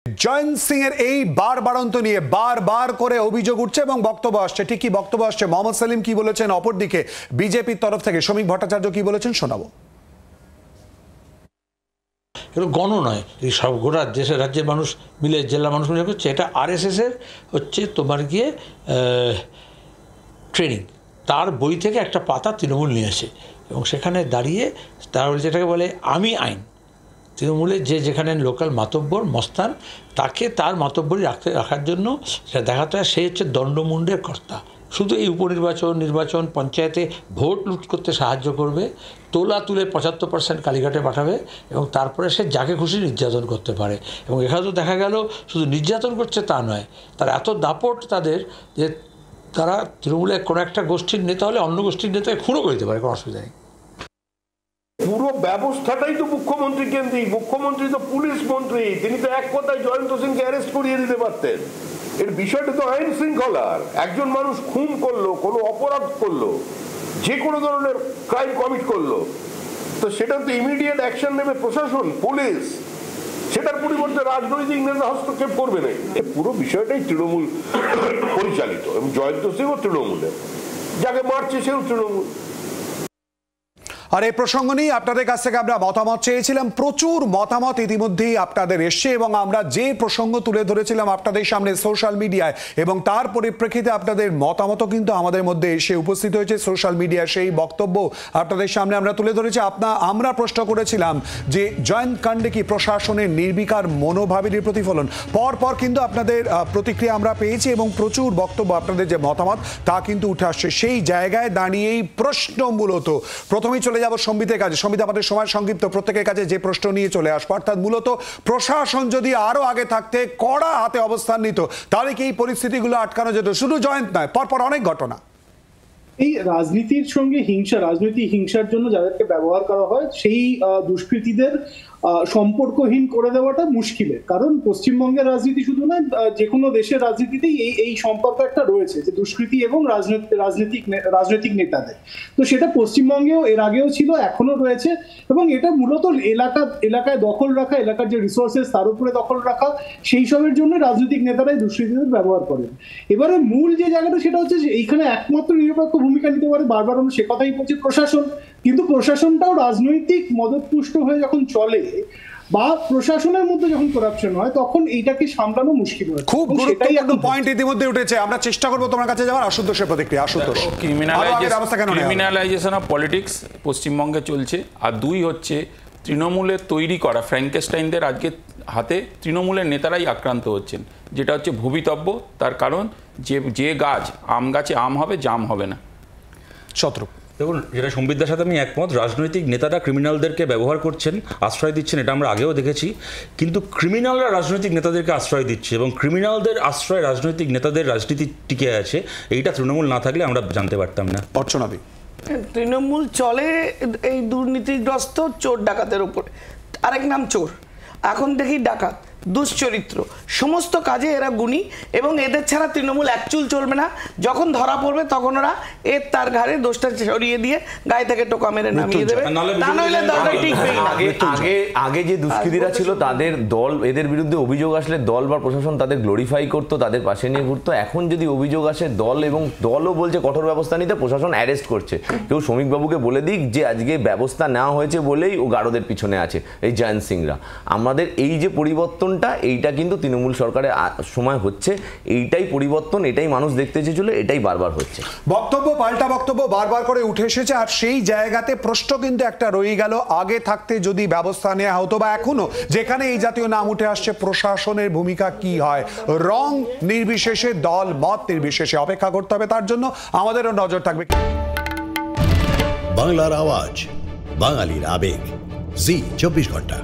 জয়ন্ত সিং এর এই বারবারন্ত নিয়ে বারবার করে অভিযোগ উঠছে এবং বক্তব্য আসছে। ঠিক কি বক্তব্য আসছে, মোহাম্মদ সেলিম কি বলেছেন, অপরদিকে বিজেপির তরফ থেকে শ্রমিক ভট্টাচার্য কি বলেছেন শোনাবো। এটা গণ নয়, এই সব গোটা দেশের রাজ্যের মানুষ মিলে, জেলার মানুষ মিলে করছে। এটা আরএসএসের হচ্ছে তোমার গিয়ে ট্রেনিং। তার বই থেকে একটা পাতা তৃণমূল নিয়ে আসে এবং সেখানে দাঁড়িয়ে তার যেটাকে বলে আমি আইন, তৃণমূলের যে যেখানে লোকাল মাতব্বর মস্তান, তাকে তার মাতব্বরই রাখার জন্য সেটা দেখাতে হয় সে হচ্ছে দণ্ডমুণ্ডের কর্তা। শুধু এই উপনির্বাচন, নির্বাচন, পঞ্চায়েতে ভোট লুট করতে সাহায্য করবে, তোলা তুলে 75% কালীঘাটে পাঠাবে এবং তারপরে সে যাকে খুশি নির্যাতন করতে পারে। এবং এখানে তো দেখা গেল শুধু নির্যাতন করছে তা নয়, তারা এত দাপট তাদের যে তারা তৃণমূলের কোনো একটা গোষ্ঠীর নেতা হলে অন্য গোষ্ঠীর নেতাকে খুঁড়ো করে দিতে পারে, কোনো অসুবিধা নেই। পুরো ব্যবস্থাটাই তো মুখ্যমন্ত্রী কেন্দ্রিক। মুখ্যমন্ত্রী তো পুলিশ মন্ত্রী, তিনি তো এক কথায় জয়ন্ত সিংকে অ্যারেস্ট করিয়ে দিতে পারতেন। এর বিষয়টা তো আইন শৃঙ্খলার। একজন মানুষ খুন করলো, কোনো অপরাধ করলো, যে কোনো ধরনের ক্রাইম কমিট করলো, তো সেটা তো ইমিডিয়েট অ্যাকশন নেবে প্রশাসন, পুলিশ। সেটার পরিবর্তে রাজনৈতিক নেতা হস্তক্ষেপ করবে না। এই পুরো বিষয়টাই তৃণমূল পরিচালিত এবং জয়ন্ত সিংও তৃণমূলের, যাকে মারছে সেও তৃণমূল। আর এই প্রসঙ্গ নিয়ে আপনাদের কাছ থেকে আমরা মতামত চেয়েছিলাম। প্রচুর মতামত ইতিমধ্যেই আপনাদের এসছে এবং আমরা যে প্রসঙ্গ তুলে ধরেছিলাম আপনাদের সামনে সোশ্যাল মিডিয়ায়, এবং তার পরিপ্রেক্ষিতে আপনাদের মতামতও কিন্তু আমাদের মধ্যে এসে উপস্থিত হয়েছে সোশ্যাল মিডিয়ায়। সেই বক্তব্য আপনাদের সামনে আমরা তুলে ধরেছি। আমরা প্রশ্ন করেছিলাম যে জয়ন্ত কাণ্ডে কি প্রশাসনের নির্বিকার মনোভাবেরই প্রতিফলন। পরপর কিন্তু আপনাদের প্রতিক্রিয়া আমরা পেয়েছি এবং প্রচুর বক্তব্য, আপনাদের যে মতামত তা কিন্তু উঠে আসছে। সেই জায়গায় দাঁড়িয়েই প্রশ্ন মূলত প্রথমেই চলে যাব সম্বিতের কাছে। সম্বিত, আমাদের সময় সংক্ষিপ্ত, প্রত্যেকের কাছে যে প্রশ্ন নিয়ে চলে আসবো, অর্থাৎ মূলত প্রশাসন যদি আরো আগে থাকতে কড়া হাতে অবস্থান নিত তাহলে কি এই পরিস্থিতিগুলো আটকানো যেত? শুধু জয়ন্ত নয়, পরপর অনেক ঘটনা। এই রাজনীতির সঙ্গে হিংসা, রাজনৈতিক হিংসার জন্য যাদেরকে ব্যবহার করা হয় সেই দুষ্কৃতীদের সম্পর্কহীন করে দেওয়াটা মুশকিলের। কারণ পশ্চিমবঙ্গের রাজনীতি শুধু নয়, যে কোনো দেশের রাজনীতিতেই এই সম্পর্ক একটা রয়েছে, যে দুষ্কৃতী এবং রাজনৈতিক নেতাদের। তো সেটা পশ্চিমবঙ্গেও এর আগেও ছিল, এখনো রয়েছে। এবং এটা মূলত এলাকায় দখল রাখা, এলাকার যে রিসোর্সেস তার উপরে দখল রাখা, সেই সবের জন্য রাজনৈতিক নেতারাই দুষ্কৃতীদের ব্যবহার করেন। এবারে মূল যে জায়গাটা সেটা হচ্ছে যে এইখানে একমাত্র নিরপেক্ষ ভূমিকা নিতে পারে, বারবার আমরা সে কথাই বলছি, প্রশাসন। কিন্তু প্রশাসনটাও রাজনৈতিক মদতপুষ্ট হয়ে যখন চলে বা প্রশাসনের মধ্যে যখন করাপশন হয়, তখন এইটাকে সামলানো মুশকিল হয়। খুব গুরুত্বপূর্ণ পয়েন্ট ইতিমধ্যে উঠেছে, আমরা চেষ্টা করবো তোমার কাছে যাওয়ার। আশুতোষের প্রতিক্রিয়া। আশুতোষ, ক্রিমিনালাইজেশন অফ পলিটিক্স পশ্চিমবঙ্গে চলছে। আর দুই হচ্ছে তৃণমূলের তৈরি করা ফ্র্যাঙ্কেস্টাইনদের আজকে হাতে তৃণমূলের নেতারাই আক্রান্ত হচ্ছেন, যেটা হচ্ছে ভবিতব্য। তার কারণ যে গাছ, আম গাছে আম হবে, জাম হবে না। শত্রু, দেখুন, যেটা সম্বিতদার সাথে আমি একমত। রাজনৈতিক নেতারা ক্রিমিনালদেরকে ব্যবহার করছেন, আশ্রয় দিচ্ছেন, এটা আমরা আগেও দেখেছি। কিন্তু ক্রিমিনালরা রাজনৈতিক নেতাদেরকে আশ্রয় দিচ্ছে এবং ক্রিমিনালদের আশ্রয় রাজনৈতিক নেতাদের রাজনীতি টিকে আছে। এইটা তৃণমূল না থাকলে আমরা জানতে পারতাম না। অর্চনাদি, তৃণমূল চলে এই দুর্নীতিগ্রস্ত চোর ডাকাতের উপরে। আরেক নাম চোর, এখন দেখি ডাকাত, দুশ্চরিত্র, সমস্ত কাজে এরা গুণী এবং এদের ছাড়া তৃণমূল একচুল চলবে না। যখন ধরা পড়বে তখন ওরা তার ঘাড়ে দোষটা সরিয়ে দিয়ে গায়ে থেকে টোকা মেরে নামিয়ে দেবে। আগে যে দুষ্কৃতীরা ছিল তাদের দল, এদের বিরুদ্ধে অভিযোগ আসলে দল বা প্রশাসন তাদের গ্লোরিফাই করতো, তাদের পাশে নিয়ে ঘুরতো। এখন যদি অভিযোগ আসে দল এবং দলও বলছে কঠোর ব্যবস্থা নিতে, প্রশাসন অ্যারেস্ট করছে। কেউ শ্রমিকবাবুকে বলে দিক যে আজকে ব্যবস্থা নেওয়া হয়েছে বলেই ও গারদের পিছনে আছে এই জয়ন্ত সিংরা। আমাদের এই যে পরিবর্তন, এইটা কিন্তু তৃণমূল সরকারের সময় হচ্ছে, এইটাই পরিবর্তন, এটাই মানুষ দেখতে চেয়েছিল, এটাই বারবার হচ্ছে। বক্তব্য পাল্টা বক্তব্য বারবার করে উঠে এসেছে। আর সেই জায়গাতে প্রশ্ন কিন্তু একটা রয়ে গেল, আগে থাকতে যদি ব্যবস্থা নেওয়া হতো, বা এখনো যেখানে এই জাতীয় নাম উঠে আসছে, প্রশাসনের ভূমিকা কি হয়, রং নির্বিশেষে, দল মত নির্বিশেষে অপেক্ষা করতে হবে। তার জন্য আমাদেরও নজর থাকবে। বাংলার আওয়াজ, বাঙালির আবেগ, জি 24 ঘন্টা।